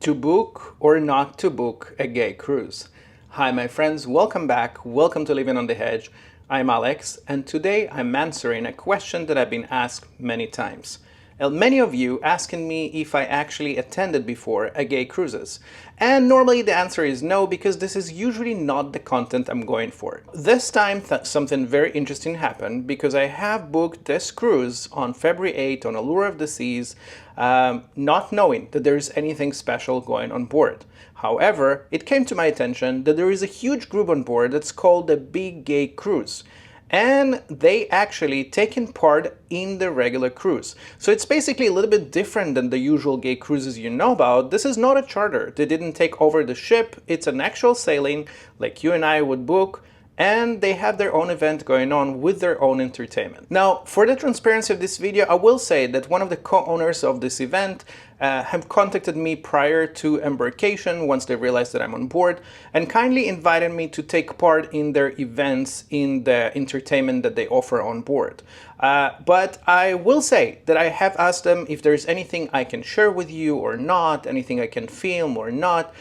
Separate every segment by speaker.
Speaker 1: To book or not to book a gay cruise? Hi my friends, welcome back, welcome to Living on the Edge. I'm Alex, and today I'm answering a question that I've been asked many times. Many of you asking me if I actually attended before a gay cruises. And normally the answer is no, because this is usually not the content I'm going for. This time something very interesting happened, because I have booked this cruise on February 8th on Allure of the Seas, not knowing that there's anything special going on board. However, it came to my attention that there is a huge group on board that's called the Big Gay Cruise. And they actually taken part in the regular cruise. So it's basically a little bit different than the usual gay cruises you know about. This is not a charter. They didn't take over the ship. It's an actual sailing like you and I would book. And they have their own event going on with their own entertainment. Now, for the transparency of this video, I will say that one of the co-owners of this event have contacted me prior to embarkation once they realized that I'm on board, and kindly invited me to take part in their events in the entertainment that they offer on board. But I will say that I have asked them if there's anything I can share with you or not, anything I can film or not,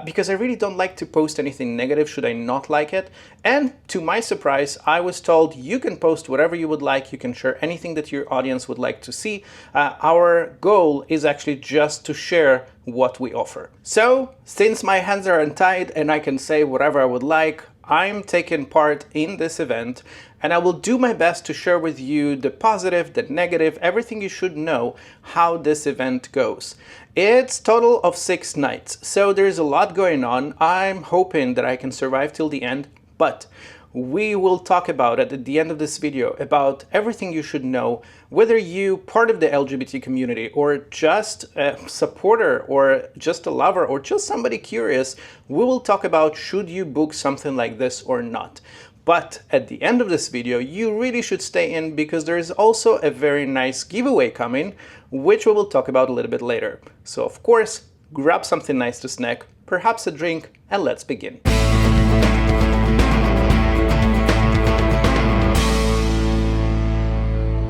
Speaker 1: because I really don't like to post anything negative should I not like it. And to my surprise, I was told you can post whatever you would like, you can share anything that your audience would like to see. Our goal is actually just to share what we offer. So, since my hands are untied and I can say whatever I would like, I'm taking part in this event, and I will do my best to share with you the positive, the negative, everything you should know how this event goes. It's total of 6 nights, so there's a lot going on. I'm hoping that I can survive till the end, but we will talk about it at the end of this video, about everything you should know, whether you part of the LGBT community or just a supporter or just a lover or just somebody curious. We will talk about should you book something like this or not. But at the end of this video, you really should stay in, because there is also a very nice giveaway coming, which we will talk about a little bit later. So of course, grab something nice to snack, perhaps a drink, and let's begin.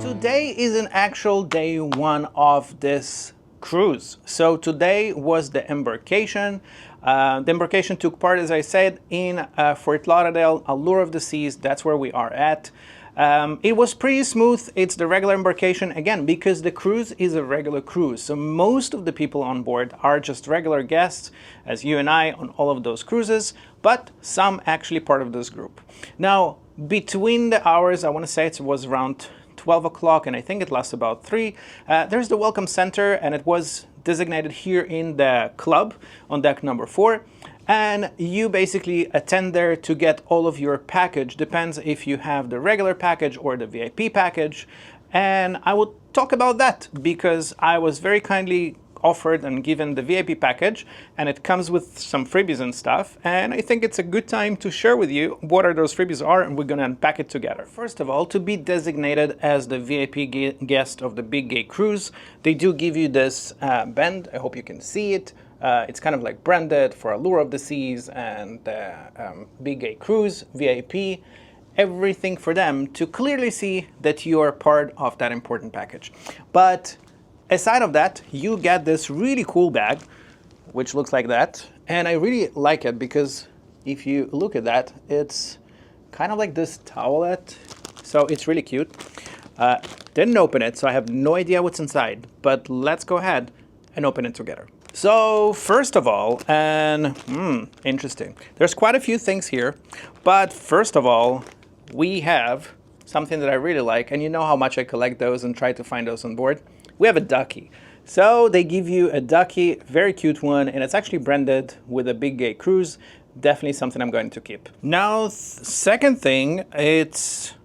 Speaker 1: Today is an actual day one of this cruise. So today was the embarkation. The embarkation took part, as I said, in Fort Lauderdale, Allure of the Seas. That's where we are at. It was pretty smooth. It's the regular embarkation, again, because the cruise is a regular cruise. So most of the people on board are just regular guests, as you and I on all of those cruises, but some actually part of this group. Now, between the hours, I want to say it was around 12 o'clock, and I think it lasts about 3. There's the welcome center, and it was designated here in the club on deck number 4. And you basically attend there to get all of your package. Depends if you have the regular package or the VIP package. And I will talk about that, because I was very kindly offered and given the VIP package, and it comes with some freebies and stuff, and I think it's a good time to share with you what are those freebies are, and we're gonna unpack it together. First of all, to be designated as the VIP guest of the Big Gay Cruise, they do give you this band. I hope you can see it. It's kind of like branded for Allure of the Seas and Big Gay Cruise, VIP, everything for them to clearly see that you are part of that important package. But aside of that, you get this really cool bag, which looks like that. And I really like it, because if you look at that, it's kind of like this towelette. So it's really cute. Didn't open it, so I have no idea what's inside. But let's go ahead and open it together. So first of all, and interesting. There's quite a few things here. But first of all, we have something that I really like. And you know how much I collect those and try to find those on board. We have a ducky. So they give you a ducky, very cute one, and it's actually branded with a Big Gay Cruise. Definitely something I'm going to keep. Now, second thing, it's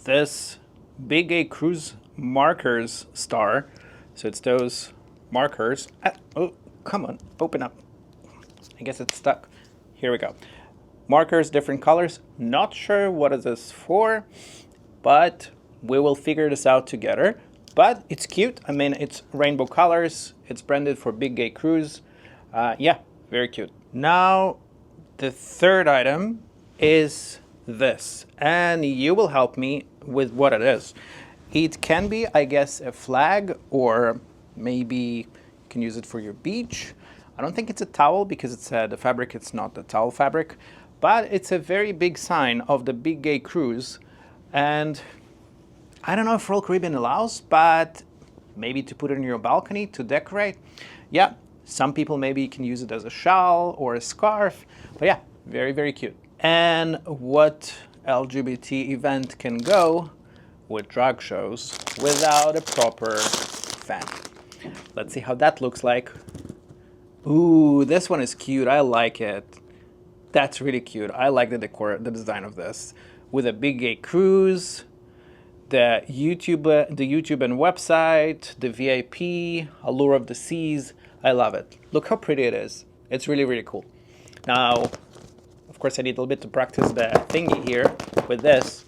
Speaker 1: this Big Gay Cruise markers star. So it's those markers. Oh, come on, open up. I guess it's stuck. Here we go. Markers, different colors. Not sure what is this for, but we will figure this out together. But it's cute. I mean, it's rainbow colors. It's branded for Big Gay Cruise. Yeah, very cute. Now, the third item is this. And you will help me with what it is. It can be, I guess, a flag, or maybe you can use it for your beach. I don't think it's a towel because it's the fabric, it's not the towel fabric, but it's a very big sign of the big gay cruise. And I don't know if Royal Caribbean allows, but maybe to put it on your balcony to decorate. Yeah, some people maybe can use it as a shawl or a scarf, but yeah, very, very cute. And what LGBT event can go with drag shows without a proper fan? Let's see how that looks like. Ooh, this one is cute. I like it. That's really cute. I like the decor, the design of this. With a big gay cruise, the YouTube and website, the VIP, Allure of the Seas. I love it. Look how pretty it is. It's really, really cool. Now, of course, I need a little bit to practice the thingy here with this.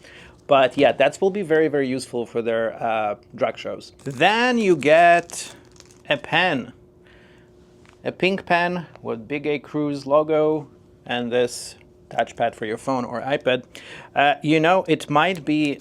Speaker 1: But yeah, that will be very, very useful for their drag shows. Then you get a pen. A pink pen with Big A Cruise logo and this touchpad for your phone or iPad. You know, it might be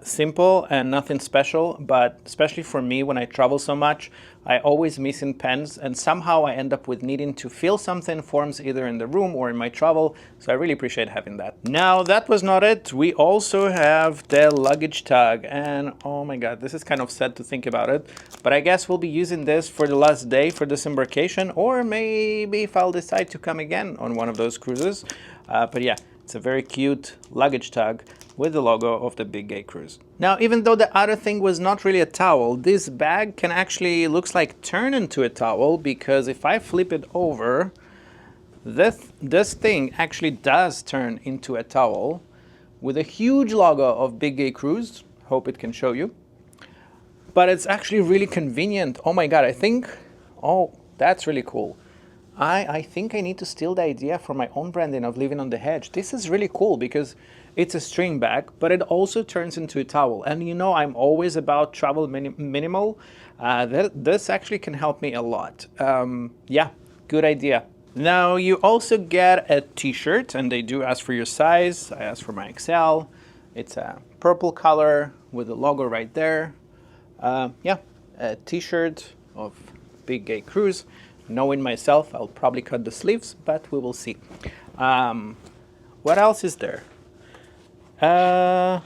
Speaker 1: simple and nothing special, but especially for me when I travel so much, I always miss in pens, and somehow I end up with needing to fill something forms either in the room or in my travel, so I really appreciate having that. Now, that was not it. We also have the luggage tag, and oh my god, this is kind of sad to think about it, but I guess we'll be using this for the last day for this embarkation, or maybe if I'll decide to come again on one of those cruises. But yeah, it's a very cute luggage tag with the logo of the Big Gay Cruise. Now, even though the other thing was not really a towel, this bag can actually, looks like, turn into a towel, because if I flip it over, this thing actually does turn into a towel with a huge logo of Big Gay Cruise. Hope it can show you. But it's actually really convenient. Oh my god, I think, oh, that's really cool. I think I need to steal the idea for my own branding of Living on the Edge. This is really cool because it's a string bag, but it also turns into a towel. And you know, I'm always about travel minimal. This actually can help me a lot. Yeah, good idea. Now, you also get a t-shirt, and they do ask for your size. I asked for my XL. It's a purple color with the logo right there. Yeah, a t-shirt of Big Gay Cruise. Knowing myself, I'll probably cut the sleeves, but we will see. What else is there? Oh,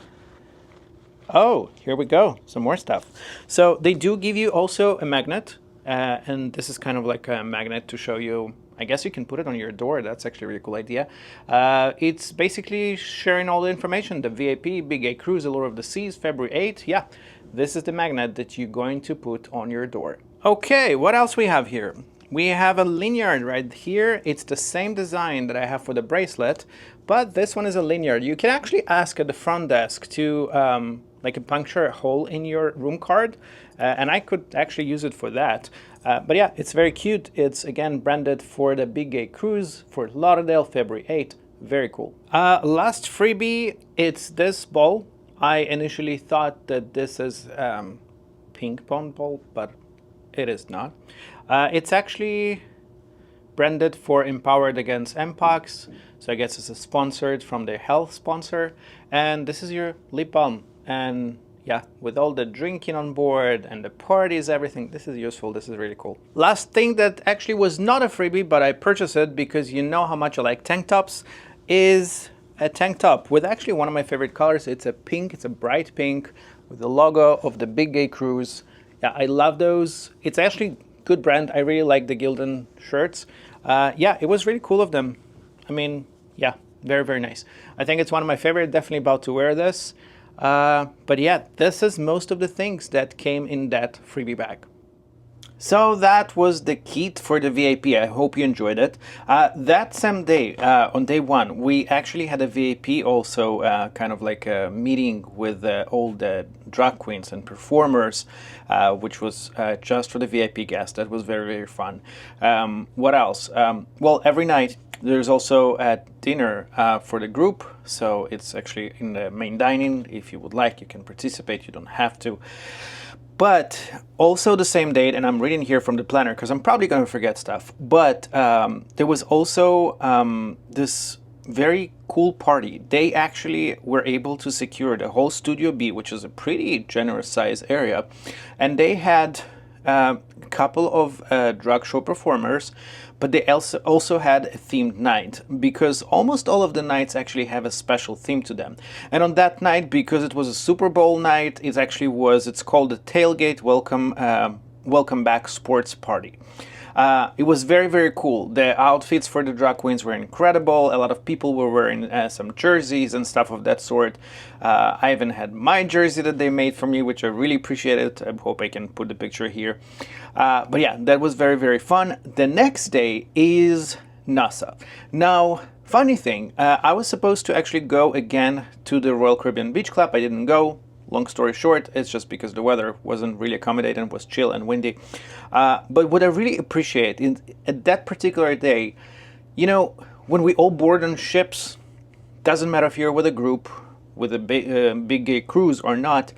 Speaker 1: here we go. Some more stuff. So they do give you also a magnet, and this is kind of like a magnet to show you. I guess you can put it on your door. That's actually a really cool idea. It's basically sharing all the information. The VIP, Big A Cruise, Allure of the Seas, February 8th. Yeah, this is the magnet that you're going to put on your door. Okay, what else we have here? We have a lanyard right here. It's the same design that I have for the bracelet, but this one is a lanyard. You can actually ask at the front desk to like puncture a hole in your room card, and I could actually use it for that. But yeah, it's very cute. It's again branded for the Big Gay Cruise, Fort Lauderdale, February 8th. Very cool. Last freebie, it's this ball. I initially thought that this is ping pong ball, but it is not. It's actually branded for Empowered Against Mpox, so I guess it's sponsored from the health sponsor. And this is your lip balm. And yeah, with all the drinking on board and the parties, everything, this is useful. This is really cool. Last thing that actually was not a freebie, but I purchased it because you know how much I like tank tops, is a tank top with actually one of my favorite colors. It's a pink, it's a bright pink with the logo of the Big Gay Cruise. Yeah, I love those. It's actually good brand. I really like the Gildan shirts. Yeah, it was really cool of them. I mean, yeah, very, very nice. I think it's one of my favorite. Definitely about to wear this. But yeah, this is most of the things that came in that freebie bag. So that was the kit for the VIP. I hope you enjoyed it. That same day, on day one, we actually had a VIP also, kind of like a meeting with all the drag queens and performers, which was just for the VIP guests. That was very, very fun. What else? Well, every night there's also a dinner for the group. So it's actually in the main dining. If you would like, you can participate. You don't have to. But also the same date, and I'm reading here from the planner because I'm probably going to forget stuff, but there was also this very cool party. They actually were able to secure the whole Studio B, which is a pretty generous size area, and they had a couple of drag show performers, but they also had a themed night, because almost all of the nights actually have a special theme to them. And on that night, because it was a Super Bowl night, it's called the Tailgate Welcome Back Sports Party. It was very, very cool. The outfits for the drag queens were incredible. A lot of people were wearing some jerseys and stuff of that sort. I even had my jersey that they made for me, which I really appreciated. I hope I can put the picture here. But yeah, that was very, very fun. The next day is NASA. Now, funny thing, I was supposed to actually go again to the Royal Caribbean Beach Club. I didn't go. Long story short, it's just because the weather wasn't really accommodating, it was chill and windy. But what I really appreciate at that particular day, you know, when we all board on ships, doesn't matter if you're with a group, with a big gay cruise or not,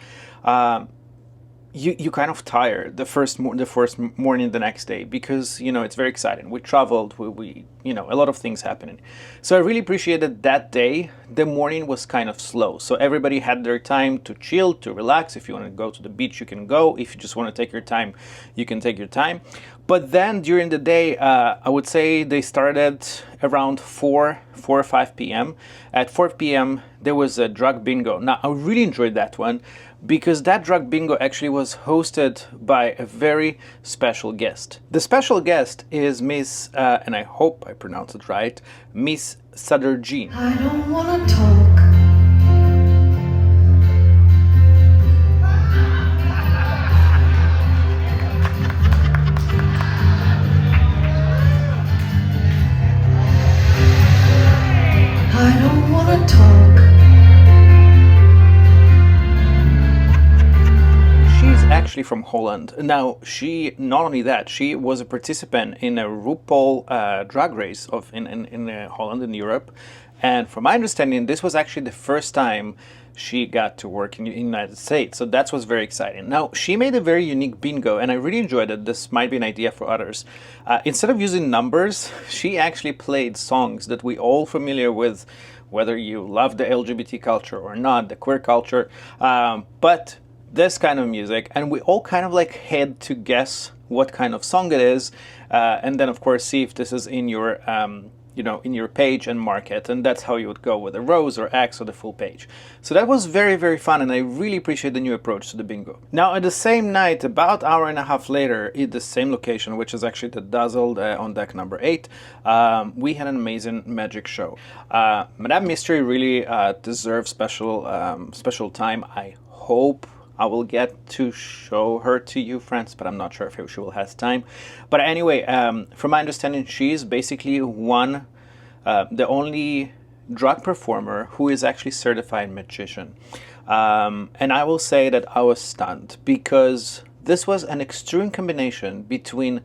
Speaker 1: you kind of tired the first morning the next day, because, you know, it's very exciting. We traveled, we you know, a lot of things happening. So I really appreciated that day. The morning was kind of slow, so everybody had their time to chill, to relax. If you want to go to the beach, you can go. If you just want to take your time, you can take your time. But then during the day, I would say they started around 4 or 5 p.m. At 4 p.m. there was a drug bingo. Now I really enjoyed that one, because that drug bingo actually was hosted by a very special guest. The special guest is Miss, and I hope I pronounce it right, Miss Sadurjean.
Speaker 2: I don't wanna talk. I don't wanna talk.
Speaker 1: Actually from Holland. Now, she, not only that, she was a participant in a RuPaul drag race in Holland, in Europe. And from my understanding, this was actually the first time she got to work in the United States. So that was very exciting. Now, she made a very unique bingo, and I really enjoyed it. This might be an idea for others. Instead of using numbers, she actually played songs that we all familiar with, whether you love the LGBT culture or not, the queer culture. But this kind of music, and we all kind of like had to guess what kind of song it is, and then of course see if this is in your you know, in your page and mark it, and that's how you would go with a rose or X or the full page. So that was very, very fun, and I really appreciate the new approach to the bingo. Now at the same night, about an hour and a half later, at the same location, which is actually the Dazzled on deck number 8, we had an amazing magic show. Madame Mystery really deserves special time. I hope I will get to show her to you, friends, but I'm not sure if she will have time. But anyway, from my understanding, she's basically the only drag performer who is actually certified magician. And I will say that I was stunned, because this was an extreme combination between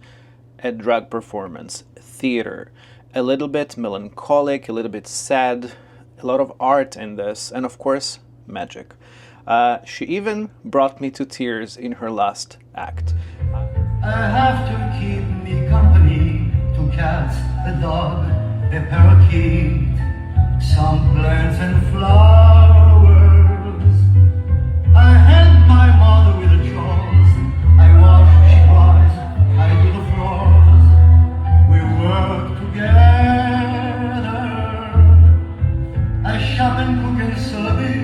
Speaker 1: a drag performance, theater, a little bit melancholic, a little bit sad, a lot of art in this, and of course, magic. She even brought me to tears in her last act.
Speaker 3: I have to keep me company, 2 cats, a dog, a parakeet, some plants and flowers. I help my mother with the chores, I wash, she cries, I do the floors. We work together, I shop and cook and serve it.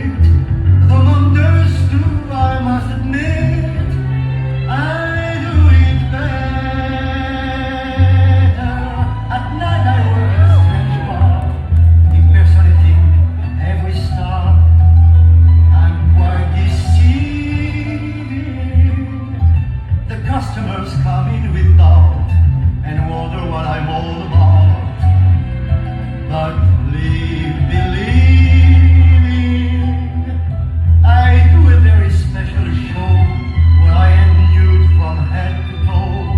Speaker 3: I must admit, I do it better. At night I work a strange part, impersonating every star. I'm quite deceiving. The customers come in with doubt and wonder what I'm all about. But believe. I do a very special show where I am nude from head to toe.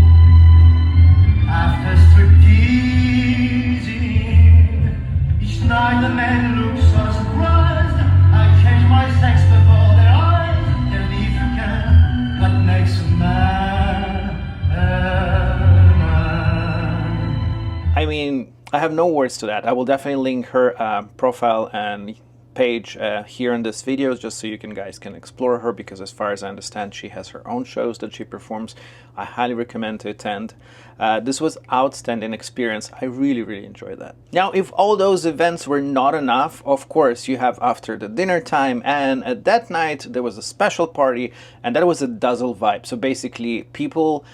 Speaker 3: After stripteasing, each night the men look so surprised. I change my sex before their eyes. Tell me if you can, what makes a man a man?
Speaker 1: I mean, I have no words to that. I will definitely link her profile and page here in this video, just so you guys can explore her, because as far as I understand, she has her own shows that she performs. I highly recommend to attend. This was outstanding experience. I really enjoyed that. Now, if all those events were not enough, of course you have after the dinner time, and at that night there was a special party, and that was a dazzle vibe. So basically people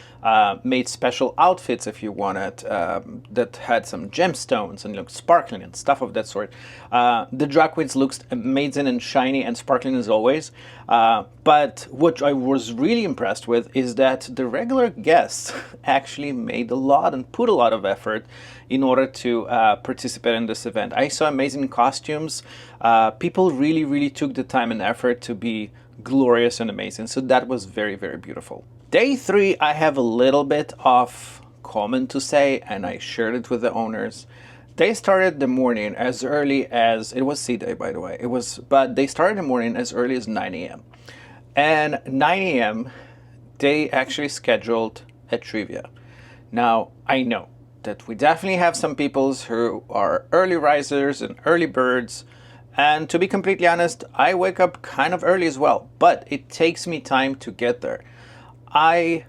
Speaker 1: made special outfits, if you wanted, that had some gemstones and looked sparkling and stuff of that sort. The drag queens looked amazing and shiny and sparkling as always. But what I was really impressed with is that the regular guests actually made a lot and put a lot of effort in order to participate in this event. I saw amazing costumes. People really took the time and effort to be glorious and amazing. So that was very beautiful. Day 3, I have a little bit of comment to say, and I shared it with the owners. They started the morning as early as, it was C-Day by the way, but they started the morning as early as 9 a.m. And 9 a.m. they actually scheduled a trivia. Now, I know that we definitely have some people who are early risers and early birds, and to be completely honest, I wake up kind of early as well, but it takes me time to get there. I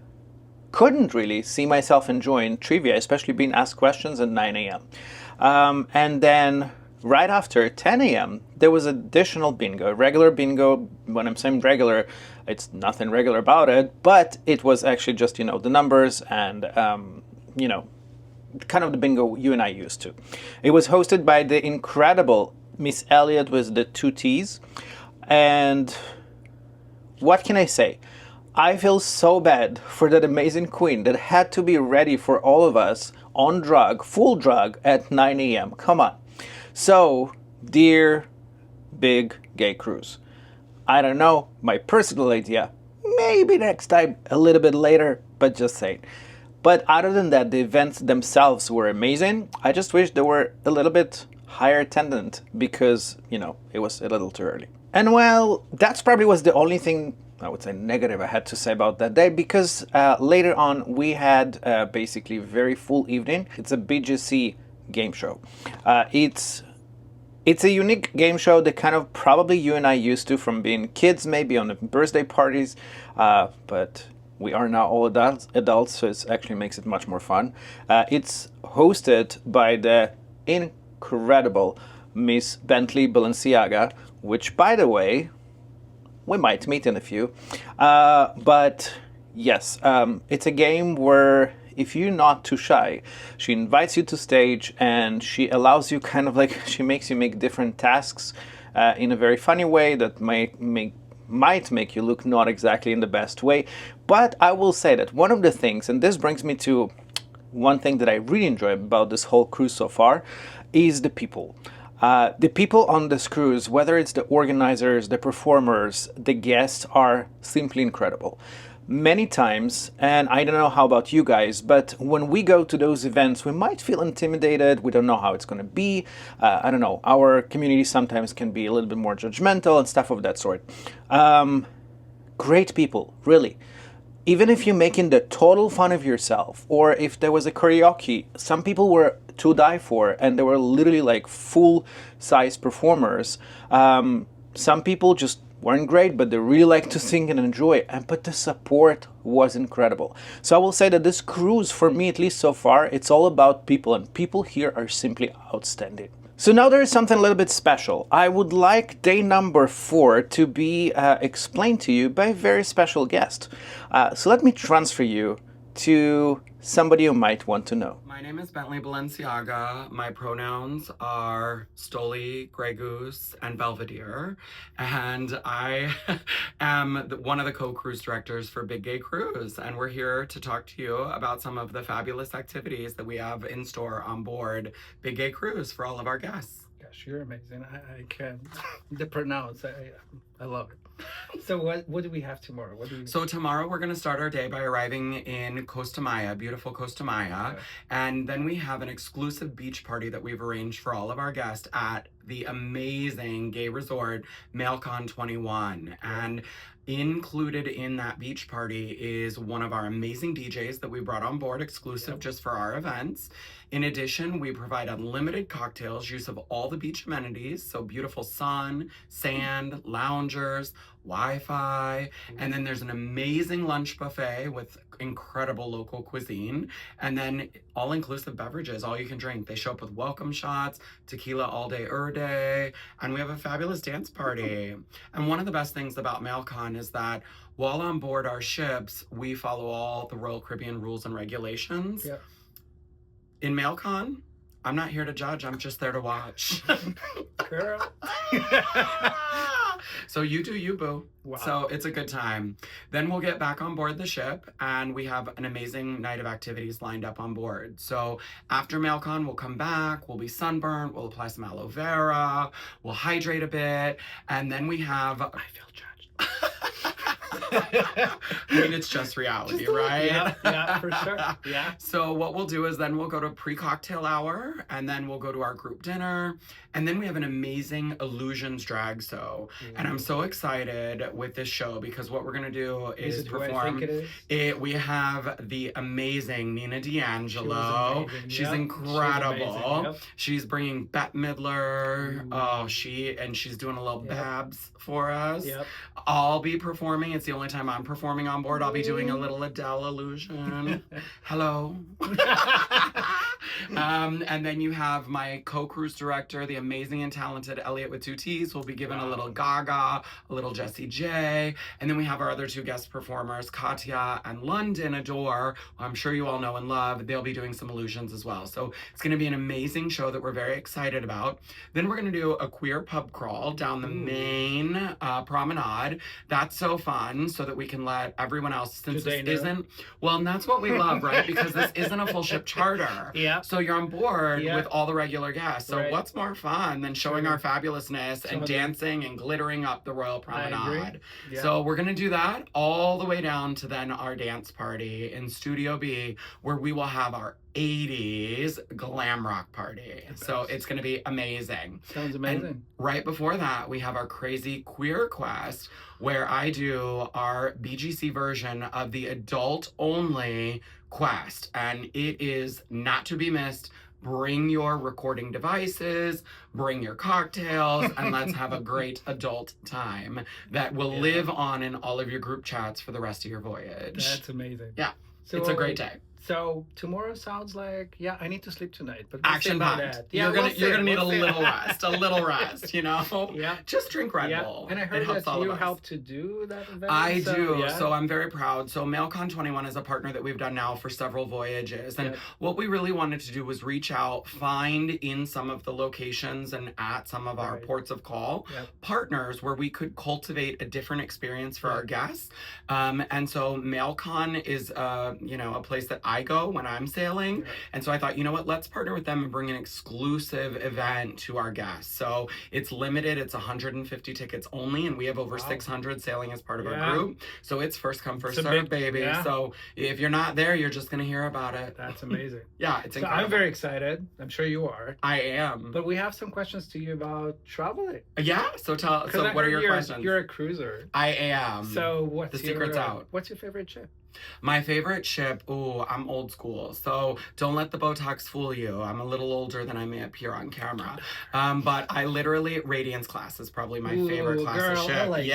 Speaker 1: couldn't really see myself enjoying trivia, especially being asked questions at 9 a.m. And then right after 10 a.m. there was additional bingo, regular bingo. When I'm saying regular, it's nothing regular about it, but it was actually just, you know, the numbers and, you know, kind of the bingo you and I used to. It was hosted by the incredible Miss Elliot with the 2 T's. And what can I say? I feel so bad for that amazing queen that had to be ready for all of us on drug, full drug at 9 a.m. Come on. So, dear Big Gay Cruise, I don't know, my personal idea, maybe next time a little bit later, but just saying. But other than that, the events themselves were amazing. I just wish they were a little bit higher attendant because, you know, it was a little too early. And well, that's probably was the only thing I would say negative I had to say about that day, because later on we had basically a very full evening. It's a BGC game show. It's a unique game show that kind of probably you and I used to from being kids, maybe on the birthday parties, but we are now all adults, so it actually makes it much more fun. It's hosted by the incredible Miss Bentley Balenciaga, which, by the way, we might meet in a few. But yes, it's a game where if you're not too shy, she invites you to stage and she allows you kind of like, she makes you make different tasks in a very funny way that might make you look not exactly in the best way. But I will say that one of the things, and this brings me to one thing that I really enjoy about this whole cruise so far, is the people. The people on this cruise, whether it's the organizers, the performers, the guests, are simply incredible. Many times, and I don't know how about you guys, but when we go to those events, we might feel intimidated. We don't know how it's going to be. I don't know. Our community sometimes can be a little bit more judgmental and stuff of that sort. Great people, really. Even if you're making the total fun of yourself, or if there was a karaoke, some people were to die for, and they were literally like full-size performers. Some people just weren't great, but they really like to sing and enjoy, but the support was incredible. So I will say that this cruise, for me at least so far, it's all about people, and people here are simply outstanding. So now there is something a little bit special. I would like day number 4 to be explained to you by a very special guest. So let me transfer you to somebody you might want to know.
Speaker 4: My name is Bentley Balenciaga. My pronouns are Stoli, Grey Goose, and Belvedere. And I am one of the co-cruise directors for Big Gay Cruise. And we're here to talk to you about some of the fabulous activities that we have in store on board Big Gay Cruise for all of our guests.
Speaker 5: Gosh, you're amazing. I can't pronounce.
Speaker 1: I love it. So what do we have tomorrow? What do we...
Speaker 4: So tomorrow we're going to start our day by arriving in Costa Maya, beautiful Costa Maya.
Speaker 1: Okay.
Speaker 4: And then we have an exclusive beach party that we've arranged for all of our guests at the amazing gay resort, MaleCon 21. And included in that beach party is one of our amazing DJs that we brought on board exclusive just for our events. In addition, we provide unlimited cocktails, use of all the beach amenities, so beautiful sun, sand, loungers, Wi-Fi, and then there's an amazing lunch buffet with incredible local cuisine, and then all-inclusive beverages, all you can drink. They show up with welcome shots, tequila all day, day, and we have a fabulous dance party. And one of the best things about MaleCon is that while on board our ships, we follow all the Royal Caribbean rules and regulations.
Speaker 1: Yep.
Speaker 4: In MaleCon, I'm not here to judge, I'm just there to watch.
Speaker 1: Girl.
Speaker 4: So you do you, boo.
Speaker 1: Wow.
Speaker 4: So it's a good time. Then we'll get back on board the ship and we have an amazing night of activities lined up on board. So after MaleCon, we'll come back, we'll be sunburned, we'll apply some aloe vera, we'll hydrate a bit, and then we have... I feel judged. I mean, it's just reality, right?
Speaker 1: Yeah, for sure. Yeah.
Speaker 4: So what we'll do is then we'll go to pre-cocktail hour, and then we'll go to our group dinner, and then we have an amazing Illusions drag show. And I'm so excited with this show because what we're gonna do is perform.
Speaker 1: I think it is?
Speaker 4: We have the amazing Nina D'Angelo. She's incredible. She's bringing Bette Midler. Oh, she's doing a little Babs for us.
Speaker 1: Yep.
Speaker 4: I'll be performing. It's the only time I'm performing on board. I'll be doing a little Adele illusion. Hello. And then you have my co-cruise director, the amazing and talented Elliot with 2 T's. We'll be giving a little Gaga, a little Jessie J. And then we have our other 2 guest performers, Katya and London Adore, who I'm sure you all know and love. They'll be doing some illusions as well. So it's going to be an amazing show that we're very excited about. Then we're going to do a queer pub crawl down the main promenade. That's so fun so that we can let everyone else, since this isn't, well, and that's what we love, right? Because this isn't a full ship charter.
Speaker 1: Yeah.
Speaker 4: So you're on board with all the regular guests. So what's more fun than showing our fabulousness and dancing and glittering up the Royal Promenade?
Speaker 1: Yeah. So
Speaker 4: we're going to do that all the way down to then our dance party in Studio B, where we will have our 80s glam rock party. So it's going to be amazing.
Speaker 1: Sounds amazing.
Speaker 4: And right before that, we have our crazy queer quest, where I do our BGC version of the adult only quest. And it is not to be missed. Bring your recording devices, bring your cocktails, and let's have a great adult time that will live on in all of your group chats for the rest of your voyage.
Speaker 1: That's amazing.
Speaker 4: Yeah.
Speaker 1: So,
Speaker 4: it's a great day.
Speaker 1: So tomorrow sounds like, I need to sleep tonight. But
Speaker 4: action packed. You're gonna need a little rest, you know?
Speaker 1: Yeah.
Speaker 4: Just drink Red Bull.
Speaker 1: And I heard that you helped to do that event.
Speaker 4: I do. So I'm very proud. So MaleCon 21 is a partner that we've done now for several voyages. And what we really wanted to do was reach out, find in some of the locations and at some of our ports of call, partners where we could cultivate a different experience for our guests. And so MaleCon is a place that I go when I'm sailing. And so I thought, you know what, let's partner with them and bring an exclusive event to our guests. So it's limited, it's 150 tickets only, and we have over 600 sailing as part of our group. So it's first come, first served, baby. Yeah. So if you're not there, you're just gonna hear about it.
Speaker 1: That's amazing.
Speaker 4: It's incredible.
Speaker 1: I'm very excited. I'm sure you are.
Speaker 4: I am.
Speaker 1: But we have some questions to you about traveling.
Speaker 4: Yeah, so what are your questions?
Speaker 1: You're a cruiser.
Speaker 4: I am.
Speaker 1: So what's
Speaker 4: the secret's out.
Speaker 1: What's your favorite ship?
Speaker 4: My favorite ship, I'm old school, so don't let the Botox fool you. I'm a little older than I may appear on camera. But I literally, Radiance class is probably my favorite class of ship. I like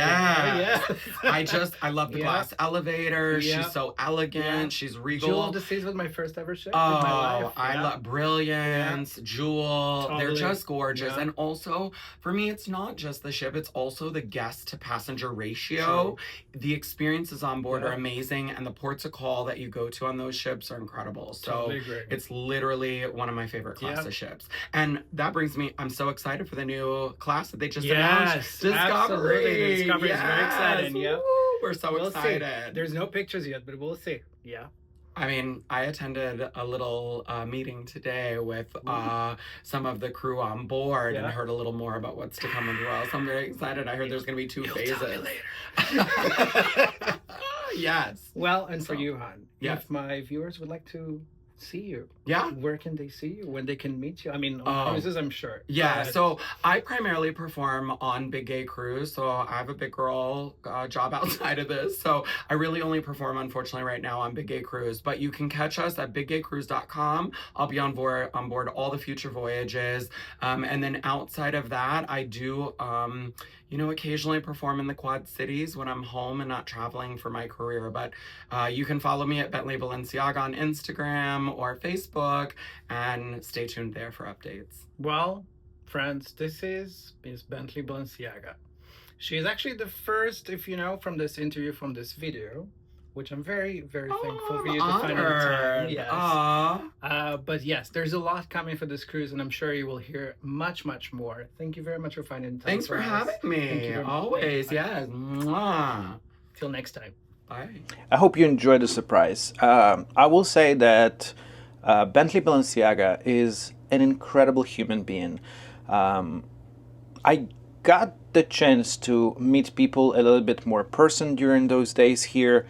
Speaker 4: I love the glass elevator. She's so elegant. She's regal.
Speaker 1: Jewel of the Seas was my first ever ship in
Speaker 4: my
Speaker 1: life.
Speaker 4: I love Brilliance, Jewel.
Speaker 1: Totally.
Speaker 4: They're just gorgeous. And also, for me, it's not just the ship, it's also the guest to passenger ratio. The experiences on board are amazing, and the ports of call that you go to on those ships are incredible. So it's literally one of my favorite class of ships. And that brings me, I'm so excited for the new class that they just announced. Discovery.
Speaker 1: Absolutely. Discovery is very exciting.
Speaker 4: We're so excited.
Speaker 1: See. There's no pictures yet, but we'll see. Yeah.
Speaker 4: I mean, I attended a little meeting today with some of the crew on board and heard a little more about what's to come in the world. So I'm very excited. I heard there's going to be 2 phases.
Speaker 1: Tell me later.
Speaker 4: Yes.
Speaker 1: Well, and for you, Han,
Speaker 4: yes.
Speaker 1: if my viewers would like to see you,
Speaker 4: yeah,
Speaker 1: where can they see you? When they can meet you? I mean, on cruises, I'm sure.
Speaker 4: Yeah, so I primarily perform on Big Gay Cruise, so I have a big girl job outside of this, so I really only perform, unfortunately, right now on Big Gay Cruise, but you can catch us at biggaycruise.com. I'll be on board all the future voyages, and then outside of that, I do occasionally perform in the Quad Cities when I'm home and not traveling for my career. But you can follow me at Bentley Balenciaga on Instagram or Facebook, and stay tuned there for updates.
Speaker 1: Well, friends, this is Miss Bentley Balenciaga. She is actually the first, if you know, from this interview, from this video, which I'm very, very thankful for you to find the time. Yes. But yes, there's a lot coming for this cruise, and I'm sure you will hear much, much more. Thank you very much for finding the time.
Speaker 4: Thanks for having me. Always, yes. Mwah.
Speaker 1: Till next time.
Speaker 4: Bye.
Speaker 1: I hope you enjoyed the surprise. I will say that Bentley Balenciaga is an incredible human being. I got the chance to meet people a little bit more person during those days here,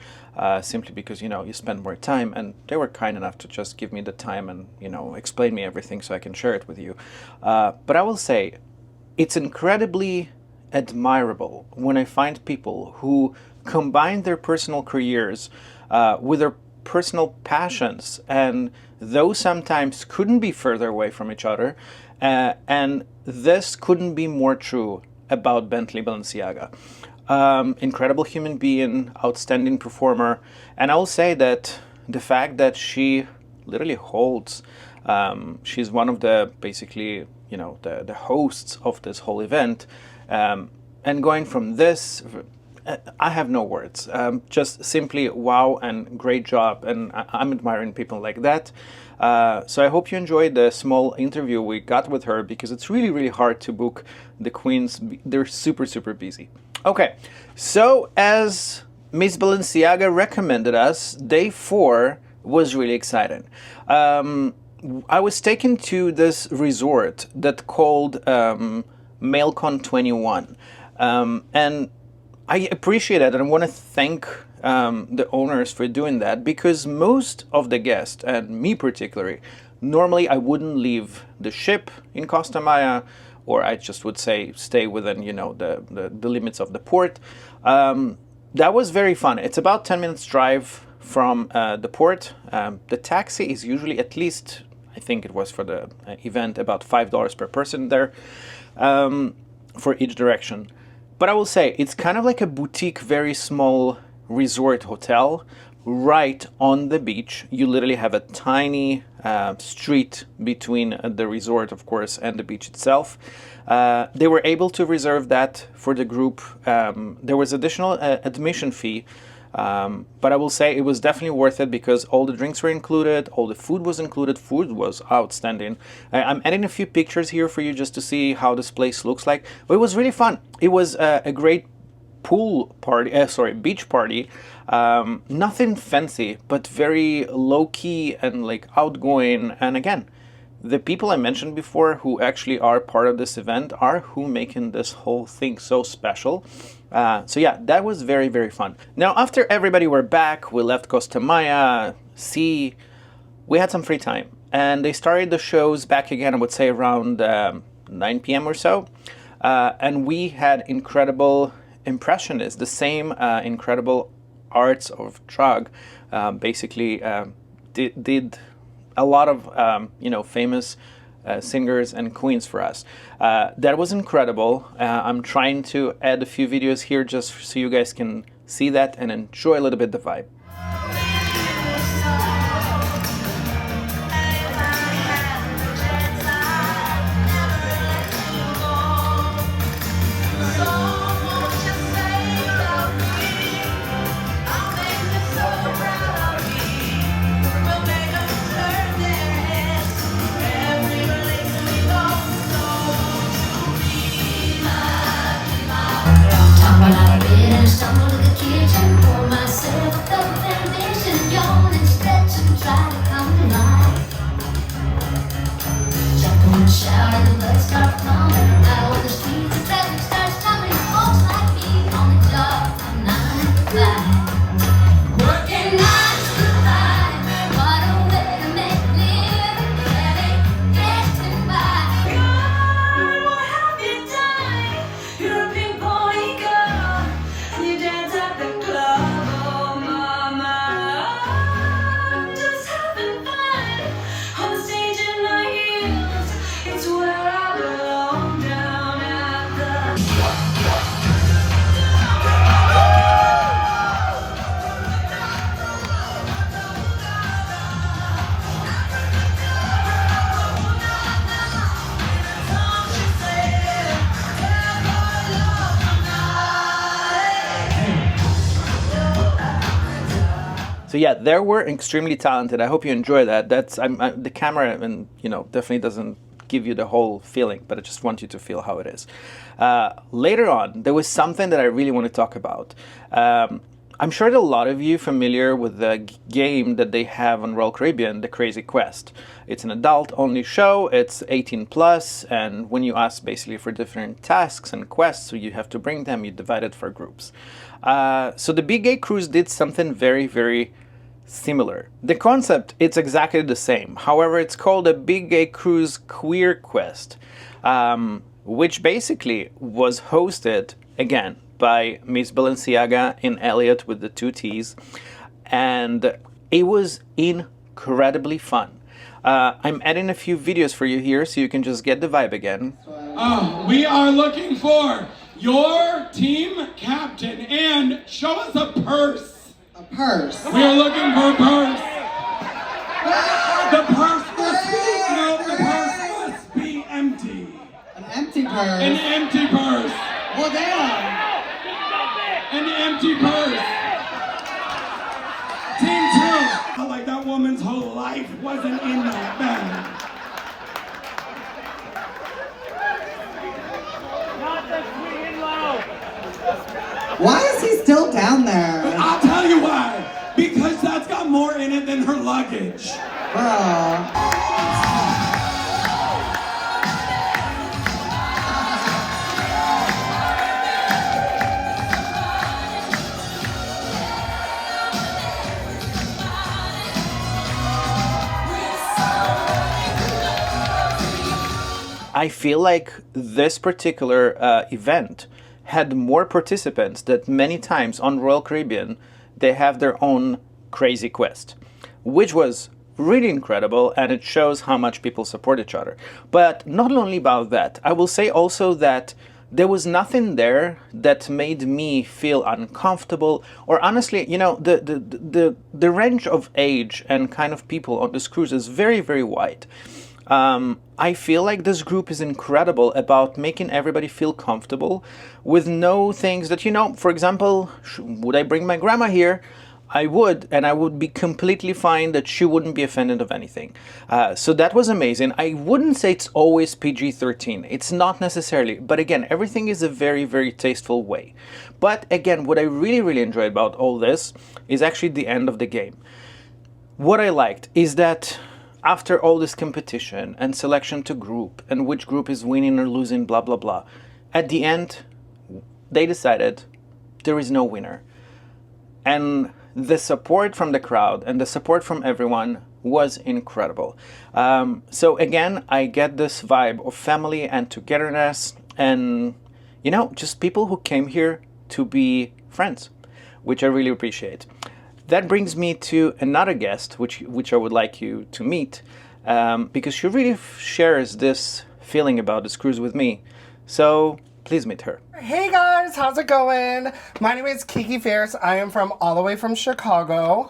Speaker 1: simply because, you spend more time, and they were kind enough to just give me the time and, explain me everything so I can share it with you. But I will say, it's incredibly admirable when I find people who combine their personal careers with their personal passions, and those sometimes couldn't be further away from each other, and this couldn't be more true about Bentley Balenciaga. Incredible human being, outstanding performer, and I will say that the fact that she literally holds, she's one of the, basically, the hosts of this whole event, and going from this, I have no words. Just simply wow and great job, and I'm admiring people like that. So I hope you enjoyed the small interview we got with her, because it's really, really hard to book the queens. They're super, super busy. Okay, so as Miss Balenciaga recommended us, day 4 was really exciting. I was taken to this resort that called Malecon 21, and I appreciate it, and I want to thank the owners for doing that, because most of the guests, and me particularly, normally I wouldn't leave the ship in Costa Maya, or I just would say stay within, the limits of the port. That was very fun. It's about 10 minutes drive from the port. The taxi is usually, at least I think it was for the event, about $5 per person there for each direction. But I will say, it's kind of like a boutique, very small resort hotel right on the beach. You literally have a tiny street between the resort, of course, and the beach itself. They were able to reserve that for the group. There was additional admission fee, but I will say it was definitely worth it, because all the drinks were included, all the food was included. Food was outstanding. I'm adding a few pictures here for you just to see how this place looks like. But it was really fun. It was a great beach party. Nothing fancy, but very low-key and like outgoing. And again, the people I mentioned before who actually are part of this event are who making this whole thing so special. So yeah, that was very, very fun. Now, after everybody were back, we left Costa Maya, we had some free time. And they started the shows back again, I would say around 9 p.m. or so. And we had incredible impressionists, the same incredible arts of drag, basically did a lot of famous singers and queens for us. That was incredible. I'm trying to add a few videos here just so you guys can see that and enjoy a little bit the vibe.
Speaker 5: Stumble to the kitchen, pour myself a cup of ambition, yawn and stretch.
Speaker 1: So yeah, they were extremely talented. I hope you enjoy that. That's the camera, and definitely doesn't give you the whole feeling, but I just want you to feel how it is. Later on, there was something that I really want to talk about. I'm sure that a lot of you familiar with the game that they have on Royal Caribbean, the Crazy Quest. It's an adult-only show. It's 18 plus, and when you ask basically for different tasks and quests, so you have to bring them, you divide it for groups. So the Big Gay Cruise did something very, very similar. The concept, it's exactly the same. However, it's called a Big Gay Cruise Queer Quest, which basically was hosted, again, by Miss Balenciaga in Elliot with the 2 T's. And it was incredibly fun. I'm adding a few videos for you here so you can just get the vibe again.
Speaker 5: We are looking for your team captain, and show us a purse.
Speaker 6: A purse.
Speaker 5: We are looking for a purse. The purse must be, no, the purse must be empty.
Speaker 6: An empty purse.
Speaker 5: An empty purse.
Speaker 6: Well, damn.
Speaker 5: An empty purse. Team 2. Felt like that woman's whole life wasn't in that bag.
Speaker 6: Why is he still down there?
Speaker 5: I'll tell you why. Because that's got more in it than her luggage.
Speaker 6: Bro.
Speaker 1: I feel like this particular event had more participants that many times on Royal Caribbean, they have their own Crazy Quest, which was really incredible, and it shows how much people support each other. But not only about that, I will say also that there was nothing there that made me feel uncomfortable, or honestly, the range of age and kind of people on this cruise is very, very wide. I feel like this group is incredible about making everybody feel comfortable with no things that, for example, would I bring my grandma here? I would, and I would be completely fine that she wouldn't be offended of anything. So that was amazing. I wouldn't say it's always PG-13. It's not necessarily. But again, everything is a very, very tasteful way. But again, what I really, really enjoyed about all this is actually the end of the game. What I liked is that after all this competition and selection to group and which group is winning or losing, blah, blah, blah, at the end, they decided there is no winner. And the support from the crowd and the support from everyone was incredible. So again, I get this vibe of family and togetherness and, just people who came here to be friends, which I really appreciate. That brings me to another guest, which I would like you to meet, because she really shares this feeling about this cruise with me. So please meet her.
Speaker 7: Hey guys, how's it going? My name is Kiki Fierce. I am from all the way from Chicago.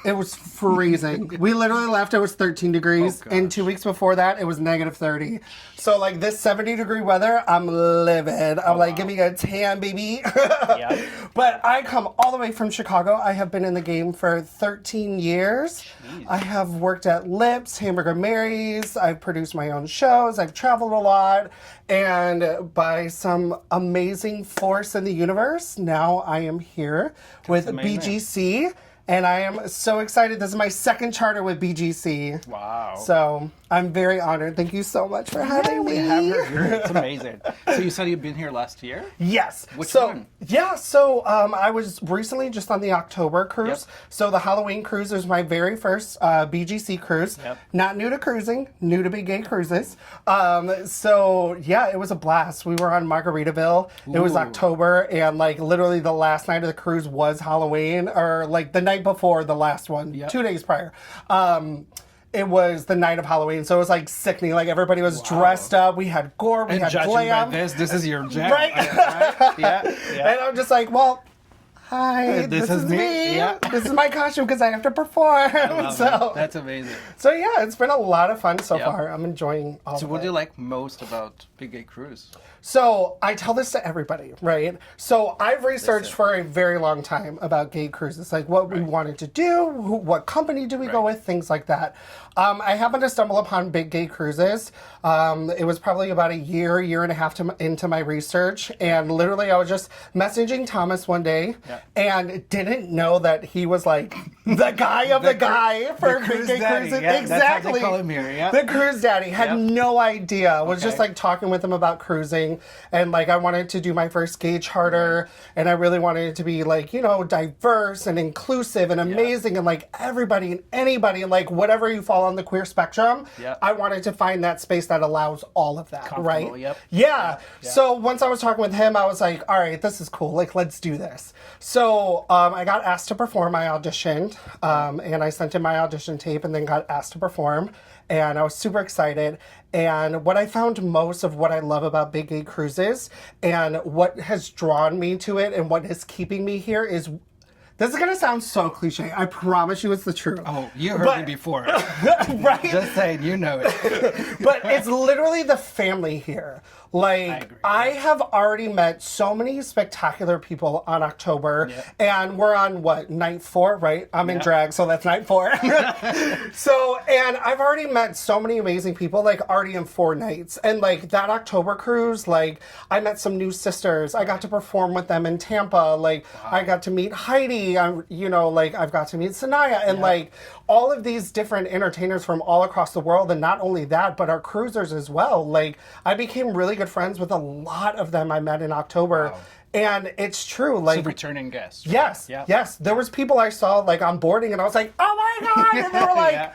Speaker 7: It was freezing. We literally left, it was 13 degrees. And 2 weeks before that, it was negative 30. So like this 70-degree weather, I'm livid. I'm like, give me a tan, baby. Yeah. But I come all the way from Chicago. I have been in the game for 13 years. Jeez. I have worked at Lips, Hamburger Mary's. I've produced my own shows. I've traveled a lot. And by some amazing force in the universe, now I am here with BGC. And I am so excited. This is my second charter with BGC. Wow. So I'm very honored. Thank you so much for having me.
Speaker 1: We have her here. It's amazing. So you said you've been here last year?
Speaker 7: Yes.
Speaker 1: Which one?
Speaker 7: Yeah, so I was recently just on the October cruise. Yep. So the Halloween cruise was my very first BGC cruise. Yep. Not new to cruising, new to Big Gay Cruises. So yeah, it was a blast. We were on Margaritaville. Ooh. It was October, and like literally the last night of the cruise was Halloween, or like the night before the last one, 2 days prior. It was the night of Halloween, so it was like sickening. Like everybody was dressed up. We had gore, we had glam.
Speaker 1: By this is your jam.
Speaker 7: Right?
Speaker 1: Yeah.
Speaker 7: And I'm just like, well, hi, this is me.
Speaker 1: Yeah.
Speaker 7: This is my costume because I have to perform.
Speaker 1: That's amazing.
Speaker 7: So yeah, it's been a lot of fun so
Speaker 1: Yep.
Speaker 7: far. I'm enjoying all
Speaker 1: So
Speaker 7: of
Speaker 1: what do
Speaker 7: it.
Speaker 1: you like most about Big Gay Cruise?
Speaker 7: So I tell this to everybody, right? So I've researched for a very long time about gay cruises, like what we wanted to do, what company do we go with, things like that. I happened to stumble upon Big Gay Cruises. It was probably about a year and a half into my research, and literally I was just messaging Thomas one day and didn't know that he was like the guy of the guy for Big
Speaker 1: cruise
Speaker 7: Gay
Speaker 1: daddy.
Speaker 7: Cruises.
Speaker 1: Yeah,
Speaker 7: exactly.
Speaker 1: that's how they call him here, yeah.
Speaker 7: The cruise daddy. Had no idea. Was just like talking with him about cruising, and like I wanted to do my first gay charter, and I really wanted it to be like, you know, diverse and inclusive and amazing and like everybody and anybody and like whatever you fall on the queer spectrum. I wanted to find that space that allows all of that, right?
Speaker 1: Yep.
Speaker 7: Yeah. So once I was talking with him, I was like, all right, this is cool. Like, let's do this. So I got asked to perform. I auditioned, and I sent in my audition tape and then got asked to perform. And I was super excited. And what I found most of what I love about Big Gay Cruises and what has drawn me to it and what is keeping me here is, this is going to sound so cliche. I promise you it's the truth.
Speaker 1: Oh, you heard me before.
Speaker 7: Right?
Speaker 1: Just saying, you know it.
Speaker 7: But it's literally the family here. Like,
Speaker 1: agree.
Speaker 7: I have already met so many spectacular people on October, and we're on what, night 4, right? I'm in drag, so that's night 4. So, and I've already met so many amazing people, like already in 4 nights. And like that October cruise, like I met some new sisters. I got to perform with them in Tampa. Like I got to meet Heidi. You know, like I've got to meet Sanaya, and like all of these different entertainers from all across the world. And not only that, but our cruisers as well. Like I became really good friends with a lot of them I met in October. And it's true, like
Speaker 1: So returning guests.
Speaker 7: yes, yes. There was people I saw like on boarding, and I was like, "Oh my god!" And they were like,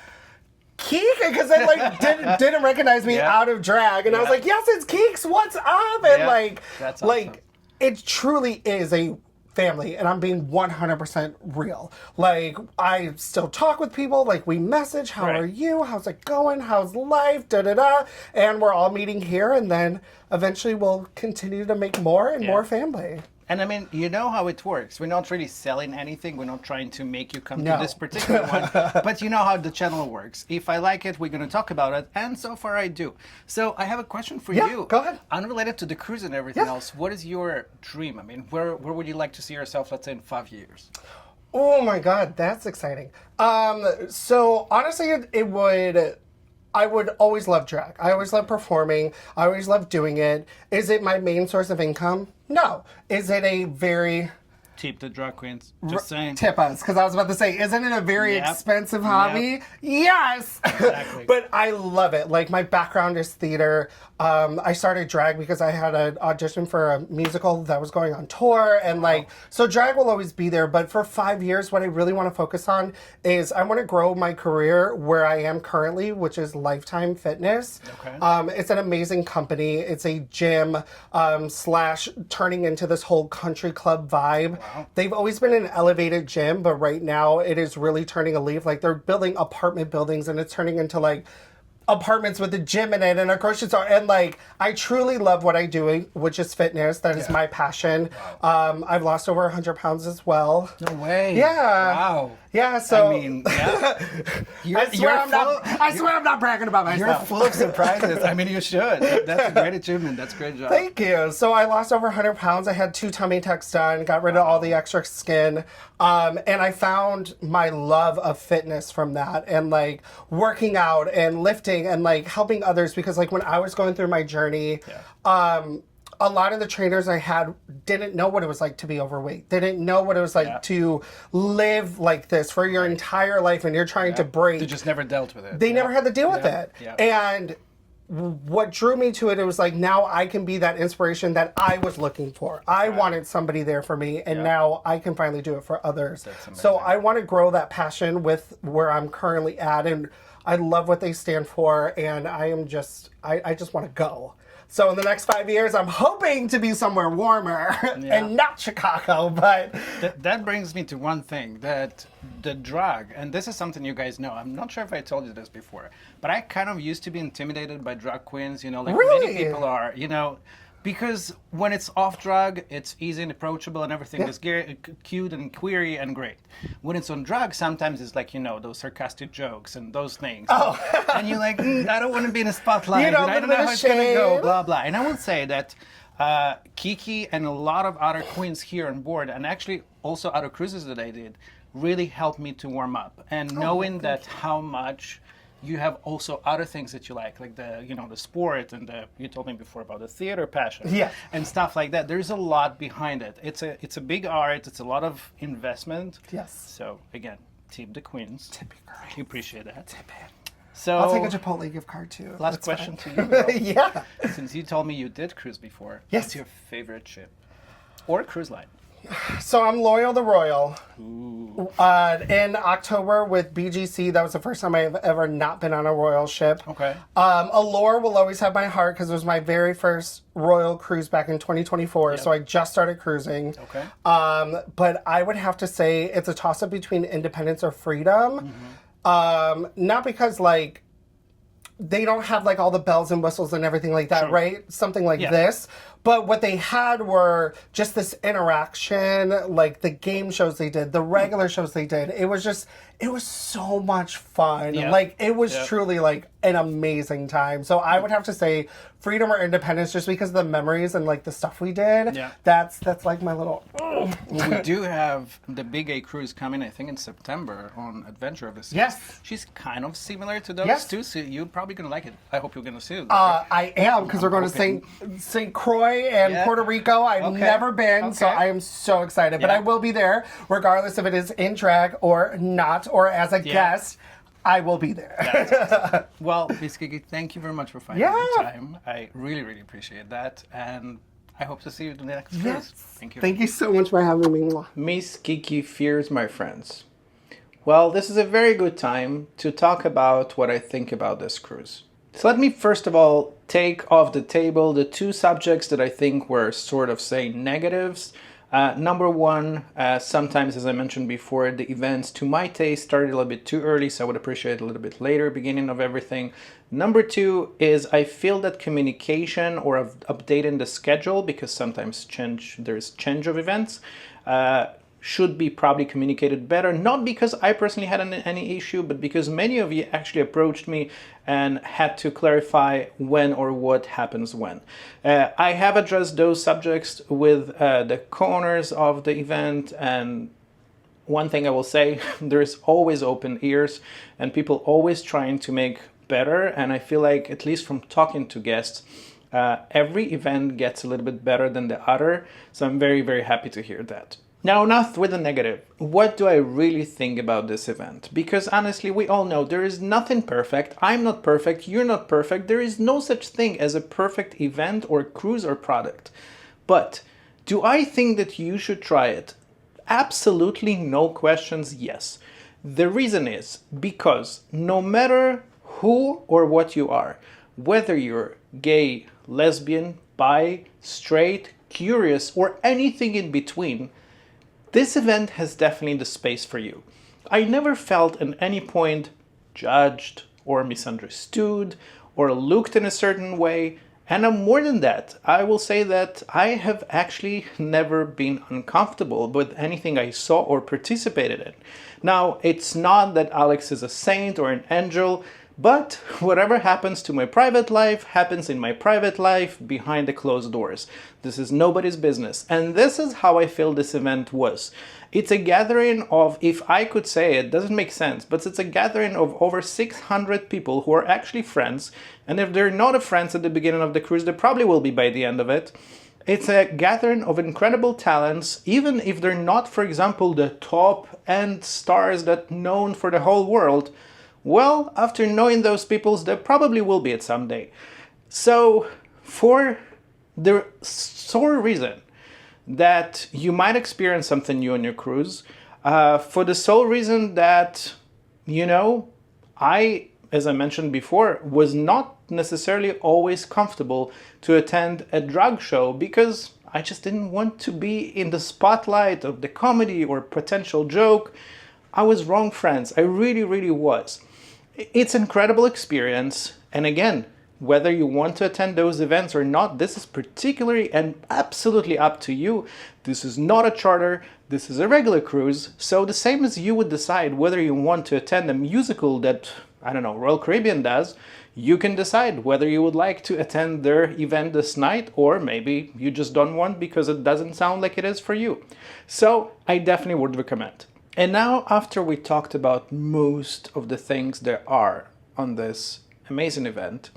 Speaker 7: "Kiki," because they like didn't recognize me out of drag, and I was like, "Yes, it's Keeks. What's up?" And like,
Speaker 1: That's awesome.
Speaker 7: like it truly is a family, and I'm being 100% real. Like, I still talk with people, like we message, how are you? How's it going? How's life? Da-da-da. And we're all meeting here, and then eventually we'll continue to make more and more family.
Speaker 1: And I mean, you know how it works. We're not really selling anything. We're not trying to make you come
Speaker 7: No.
Speaker 1: to this particular one. But you know how the channel works. If I like it, we're going to talk about it. And so far I do. So I have a question for you.
Speaker 7: Go ahead.
Speaker 1: Unrelated to the cruise and everything else, what is your dream? I mean, where would you like to see yourself, let's say, in 5 years?
Speaker 7: Oh my god, that's exciting. So honestly, I would always love drag. I always love performing. I always love doing it. Is it my main source of income? No. Is it a very...
Speaker 1: Tip the drag queens. Just saying.
Speaker 7: Tip us, because I was about to say, isn't it a very expensive hobby? Yes!
Speaker 1: Exactly.
Speaker 7: But I love it. Like, my background is theater. I started drag because I had an audition for a musical that was going on tour, and like, so drag will always be there. But for 5 years, what I really want to focus on is I want to grow my career where I am currently, which is Lifetime Fitness.
Speaker 1: Okay.
Speaker 7: It's an amazing company. It's a gym slash turning into this whole country club vibe. They've always been an elevated gym, but right now it is really turning a leaf. Like, they're building apartment buildings, and it's turning into like apartments with a gym in it and a grocery store. And like, I truly love what I do, which is fitness. That is my passion. I've lost over 100 pounds as well.
Speaker 1: No way.
Speaker 7: Yeah.
Speaker 1: Wow.
Speaker 7: Yeah, so...
Speaker 1: I mean, yeah.
Speaker 7: I swear I'm not bragging about myself.
Speaker 1: You're full of surprises. I mean, you should. That's a great achievement. That's a great job.
Speaker 7: Thank you. So I lost over 100 pounds. I had 2 tummy tucks done, got rid of all the extra skin. And I found my love of fitness from that, and like working out and lifting and like helping others, because like when I was going through my journey, a lot of the trainers I had didn't know what it was like to be overweight. They didn't know what it was like to live like this for your entire life, and you're trying to break.
Speaker 1: They just never dealt with it.
Speaker 7: They never had to deal with it.
Speaker 1: Yeah.
Speaker 7: And what drew me to it, it was like, now I can be that inspiration that I was looking for. I wanted somebody there for me, and now I can finally do it for others. So I want to grow that passion with where I'm currently at, and I love what they stand for, and I just want to go. So in the next 5 years, I'm hoping to be somewhere warmer and not Chicago, but...
Speaker 1: That brings me to one thing, that the drag, and this is something you guys know, I'm not sure if I told you this before, but I kind of used to be intimidated by drag queens, you know, like
Speaker 7: Really?
Speaker 1: many people are, you know. Because when it's off drug, it's easy and approachable and everything is cute and query and great. When it's on drug, sometimes it's like, those sarcastic jokes and those things. Oh. And you're like, I don't want to be in a spotlight.
Speaker 7: You know,
Speaker 1: and I don't know how it's going to go, blah, blah. And I will say that Kiki and a lot of other queens here on board, and actually also other cruises that I did, really helped me to warm up. And knowing that how much you have also other things that you like the the sport and you told me before about the theater passion and stuff like that. There's a lot behind it. It's a big art. It's a lot of investment.
Speaker 7: Yes.
Speaker 1: So again, tip the queens.
Speaker 7: Tip it, girl.
Speaker 1: I appreciate that.
Speaker 7: Tip it.
Speaker 1: So
Speaker 7: I'll take a Chipotle gift card too.
Speaker 1: Last question to you, girl.
Speaker 7: Yeah.
Speaker 1: Since you told me you did cruise before,
Speaker 7: yes.
Speaker 1: What's your favorite ship or cruise line?
Speaker 7: So I'm loyal to Royal. In October with BGC, that was the first time I've ever not been on a Royal ship.
Speaker 1: Okay.
Speaker 7: Allure will always have my heart because it was my very first Royal cruise back in 2024. So I just started cruising.
Speaker 1: Okay.
Speaker 7: But I would have to say it's a toss-up between Independence or Freedom. Not because they don't have all the bells and whistles and everything like that, right? Something like this. But what they had were just this interaction, the game shows they did, the regular shows they did. It was so much fun. It was truly an amazing time. So I would have to say Freedom or Independence just because of the memories and the stuff we did.
Speaker 1: Yeah.
Speaker 7: That's my little...
Speaker 1: Well, we do have the Big A cruise coming, I think, in September on Adventure of the Seas.
Speaker 7: Yes.
Speaker 1: She's kind of similar to those two, so you're probably going to like it. I hope you're going to see it.
Speaker 7: I am, because we're going to St. Croix and Puerto Rico. I've never been, so I am so excited. But I will be there, regardless if it is in drag or not, or as a guest. I will be there.
Speaker 1: Awesome. Well, Miss Kiki, thank you very much for finding the time. I really, really appreciate that. And I hope to see you in the next cruise. Thank you.
Speaker 7: Thank you so much for having me.
Speaker 1: Miss Kiki Fears, my friends. Well, this is a very good time to talk about what I think about this cruise. So let me first of all take off the table the two subjects that I think were sort of, say, negatives. Number one, sometimes, as I mentioned before, the events to my taste started a little bit too early, so I would appreciate a little bit later beginning of everything. Number two is I feel that communication or updating the schedule, because sometimes there's change of events, should be probably communicated better. Not because I personally had any issue, but because many of you actually approached me and had to clarify when or what happens when. I have addressed those subjects with the co-owners of the event, and one thing I will say, there's always open ears and people always trying to make better, and I feel like, at least from talking to guests, every event gets a little bit better than the other, so I'm very, very happy to hear that. Now, enough with the negative. What do I really think about this event? Because honestly, we all know there is nothing perfect. I'm not perfect. You're not perfect. There is no such thing as a perfect event or cruise or product. But do I think that you should try it? Absolutely no questions, yes. The reason is because no matter who or what you are, whether you're gay, lesbian, bi, straight, curious, or anything in between, this event has definitely the space for you. I never felt at any point judged or misunderstood or looked in a certain way. And more than that, I will say that I have actually never been uncomfortable with anything I saw or participated in. Now, it's not that Alex is a saint or an angel, but whatever happens to my private life happens in my private life behind the closed doors. This is nobody's business. And this is how I feel this event was. It's a gathering of, if I could say it, doesn't make sense, but it's a gathering of over 600 people who are actually friends. And if they're not friends at the beginning of the cruise, they probably will be by the end of it. It's a gathering of incredible talents, even if they're not, for example, the top-end stars that known for the whole world. Well, after knowing those people, there probably will be it someday. So, for the sole reason that you might experience something new on your cruise, for the sole reason that, I, as I mentioned before, was not necessarily always comfortable to attend a drag show because I just didn't want to be in the spotlight of the comedy or potential joke. I was wrong, friends. I really, really was. It's an incredible experience. And again, Whether you want to attend those events or not, this is particularly and absolutely up to you. This is not a charter, this is a regular cruise. So the same as you would decide whether you want to attend a musical that, I don't know, Royal Caribbean does, you can decide whether you would like to attend their event this night, or maybe you just don't want because it doesn't sound like it is for you. So I definitely would recommend. And now, after we talked about most of the things there are on this amazing event,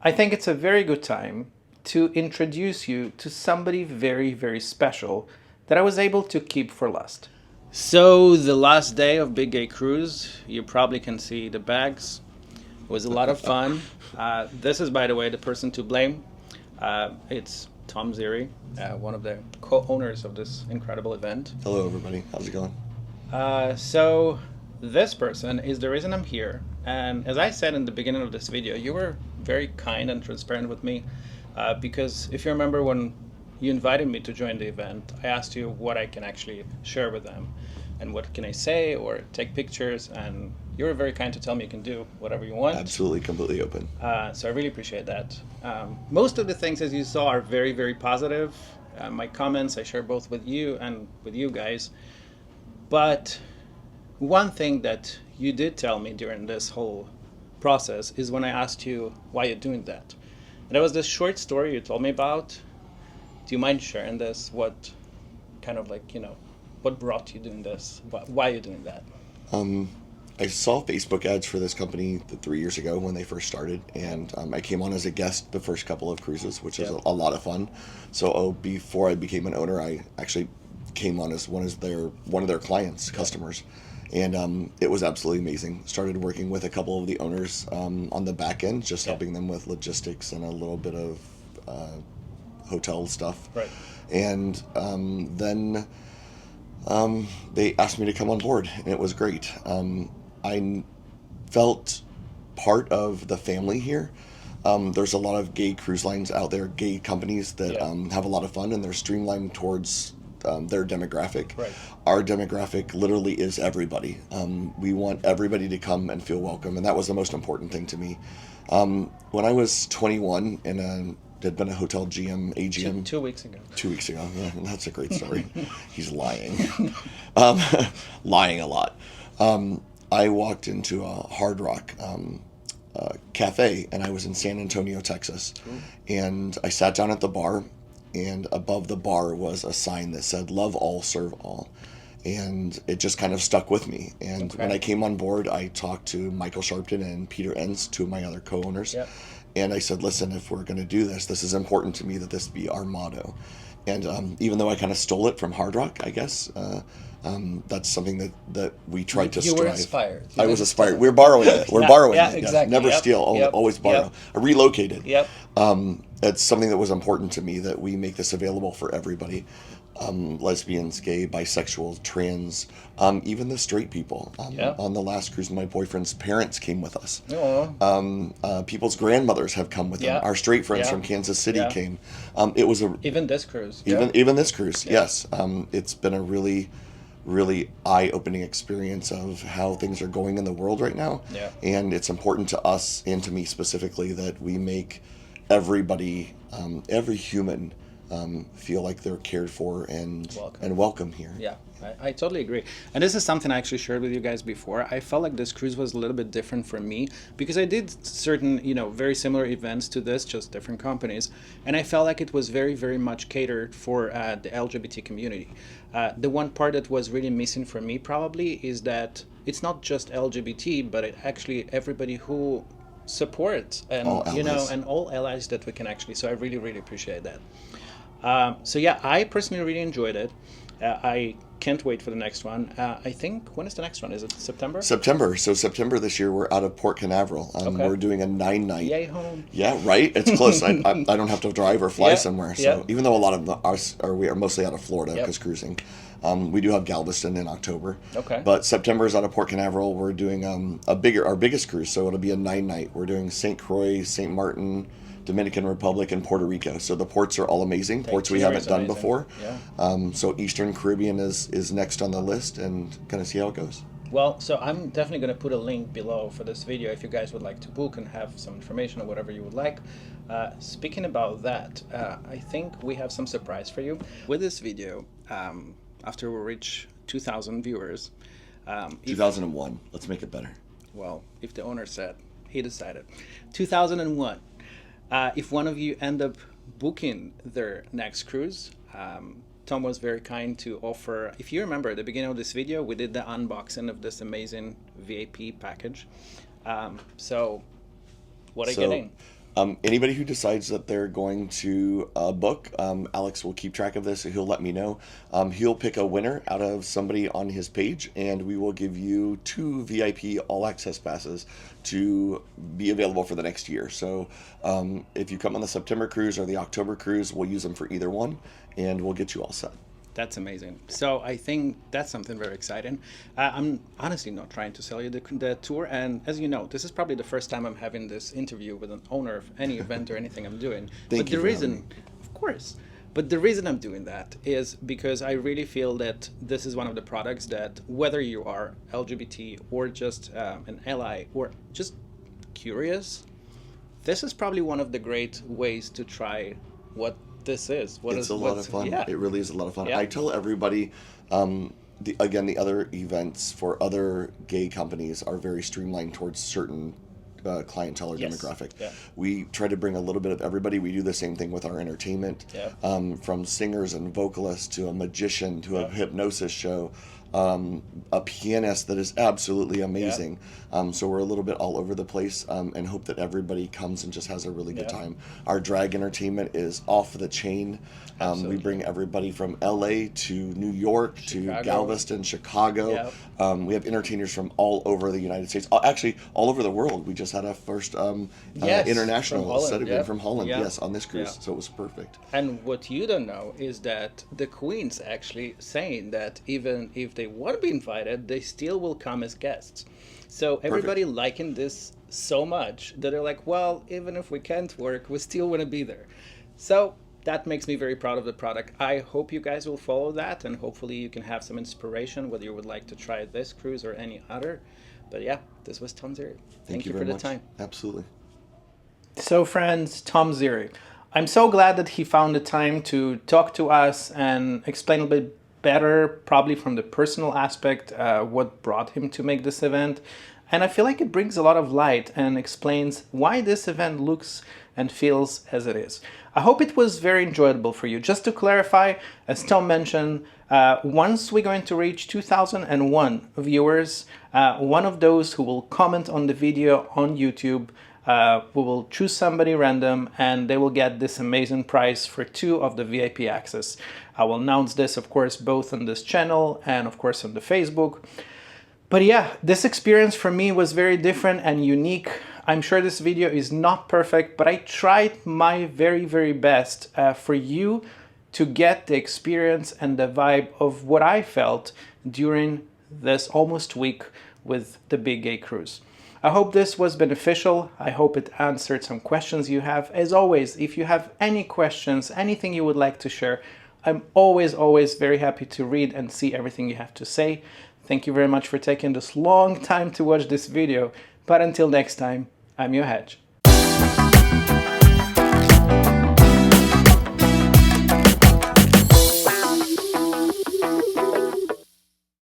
Speaker 1: I think it's a very good time to introduce you to somebody very, very special that I was able to keep for last. So the last day of Big Gay Cruise, you probably can see the bags. It was a lot of fun. This is, by the way, the person to blame. It's Tom Ziri, one of the co-owners of this incredible event.
Speaker 8: Hello, everybody. How's it going?
Speaker 1: So this person is the reason I'm here. And as I said in the beginning of this video, you were very kind and transparent with me because if you remember when you invited me to join the event, I asked you what I can actually share with them and what can I say or take pictures, and you were very kind to tell me you can do whatever you want.
Speaker 8: Absolutely, completely open.
Speaker 1: So I really appreciate that. Most of the things, as you saw, are very, very positive. My comments I share both with you and with you guys. But one thing that you did tell me during this whole process is when I asked you why you're doing that. And there was this short story you told me about. Do you mind sharing this? What kind of like, what brought you doing this? Why are you doing that?
Speaker 8: I saw Facebook ads for this company 3 years ago when they first started, and I came on as a guest the first couple of cruises, which is a lot of fun. So before I became an owner, I actually came on as one of their clients, customers, and it was absolutely amazing. Started working with a couple of the owners on the back end, just helping them with logistics and a little bit of hotel stuff.
Speaker 1: Right.
Speaker 8: And then they asked me to come on board, and it was great. I felt part of the family here. There's a lot of gay cruise lines out there, gay companies that have a lot of fun, and they're streamlined towards their demographic.
Speaker 1: Right.
Speaker 8: Our demographic literally is everybody. We want everybody to come and feel welcome, and that was the most important thing to me. When I was 21 and had been a hotel GM, AGM.
Speaker 1: 2 weeks ago.
Speaker 8: 2 weeks ago, yeah, that's a great story. He's lying. Lying a lot. I walked into a Hard Rock cafe, and I was in San Antonio, Texas. And I sat down at the bar, and above the bar was a sign that said, "Love all, serve all." And it just kind of stuck with me. And when I came on board, I talked to Michael Sharpton and Peter Enns, two of my other co-owners. Yep. And I said, listen, if we're going to do this, this is important to me that this be our motto. And even though I kind of stole it from Hard Rock, I guess, that's something that we tried to strive.
Speaker 1: You were inspired.
Speaker 8: I was inspired. We're borrowing it. We're borrowing it.
Speaker 1: Exactly.
Speaker 8: Never steal, always borrow. I relocated.
Speaker 1: Yep.
Speaker 8: It's something that was important to me, that we make this available for everybody. Lesbians, gay, bisexual, trans, even the straight people. On the last cruise, my boyfriend's parents came with us. People's grandmothers have come with them. Our straight friends from Kansas City came. It was
Speaker 1: even this cruise.
Speaker 8: Even this cruise, yes. It's been a really, really eye-opening experience of how things are going in the world right now. And it's important to us, and to me specifically, that we make everybody, every human, feel like they're cared for and welcome here.
Speaker 1: Yeah, I totally agree. And this is something I actually shared with you guys before. I felt like this cruise was a little bit different for me because I did certain, very similar events to this, just different companies. And I felt like it was very, very much catered for the LGBT community. The one part that was really missing for me probably is that it's not just LGBT, but it actually everybody who supports and, and all allies that we can actually. So I really, really appreciate that. I personally really enjoyed it. I can't wait for the next one. I think, when is the next one? Is it September?
Speaker 8: September. So September this year, we're out of Port Canaveral. We're doing a 9-night.
Speaker 1: Yay home.
Speaker 8: Yeah, right? It's close. I don't have to drive or fly somewhere. So even though a lot of us we are mostly out of Florida because cruising, we do have Galveston in October. But September is out of Port Canaveral. We're doing our biggest cruise, so it'll be a 9-night. We're doing St. Croix, St. Martin, Dominican Republic, and Puerto Rico. So the ports are all amazing. Ports we haven't done before. So Eastern Caribbean is next on the list, and gonna see how it goes.
Speaker 1: Well, so I'm definitely going to put a link below for this video if you guys would like to book and have some information or whatever you would like. Speaking about that, I think we have some surprise for you. With this video, after we reach 2,000 viewers...
Speaker 8: 2001. Let's make it better.
Speaker 1: Well, if the owner said, he decided. 2001. If one of you end up booking their next cruise, Tom was very kind to offer, if you remember at the beginning of this video, we did the unboxing of this amazing VIP package. So what are you getting?
Speaker 8: Anybody who decides that they're going to book, Alex will keep track of this, so he'll let me know. He'll pick a winner out of somebody on his page, and we will give you 2 VIP all-access passes to be available for the next year. So if you come on the September cruise or the October cruise, we'll use them for either one, and we'll get you all set.
Speaker 1: That's amazing. So I think that's something very exciting. I'm honestly not trying to sell you the tour, and as you know, this is probably the first time I'm having this interview with an owner of any event or anything I'm doing.
Speaker 8: Thank you for having me.
Speaker 1: Of course, but the reason I'm doing that is because I really feel that this is one of the products that, whether you are LGBT or just an ally or just curious, this is probably one of the great ways to try what this is.
Speaker 8: It's a lot of fun.
Speaker 1: Yeah.
Speaker 8: It really is a lot of fun.
Speaker 1: Yeah.
Speaker 8: I tell everybody, the other events for other gay companies are very streamlined towards certain clientele or demographic.
Speaker 1: Yeah.
Speaker 8: We try to bring a little bit of everybody. We do the same thing with our entertainment, from singers and vocalists to a magician to a hypnosis show, a pianist that is absolutely amazing. So we're a little bit all over the place, and hope that everybody comes and just has a really good time. Our drag entertainment is off the chain. We bring everybody from LA to New York to Galveston, Chicago. We have entertainers from all over the United States, actually all over the world. We just had our first international set of from Holland, yes, on this cruise. So it was perfect.
Speaker 1: And what you don't know is that the Queen's actually saying that even if they want to be invited, they still will come as guests. So everybody liking this so much that they're like, well, even if we can't work, we still want to be there. So that makes me very proud of the product. I hope you guys will follow that, and hopefully you can have some inspiration whether you would like to try this cruise or any other. But yeah, this was Tom Ziri. Thank you for the time.
Speaker 8: Absolutely.
Speaker 1: So friends, Tom Ziri. I'm so glad that he found the time to talk to us and explain a bit better, probably from the personal aspect, what brought him to make this event. And I feel like it brings a lot of light and explains why this event looks and feels as it is. I hope it was very enjoyable for you. Just to clarify, as Tom mentioned, once we're going to reach 2001 viewers, one of those who will comment on the video on YouTube, we will choose somebody random and they will get this amazing prize for 2 of the VIP access. I will announce this, of course, both on this channel and of course on the Facebook. But yeah, this experience for me was very different and unique. I'm sure this video is not perfect, but I tried my very, very best for you to get the experience and the vibe of what I felt during this almost week with the Big Gay Cruise. I hope this was beneficial. I hope it answered some questions you have. As always, if you have any questions, anything you would like to share, I'm always very happy to read and see everything you have to say. Thank you very much for taking this long time to watch this video. But until next time, I'm your Hedge.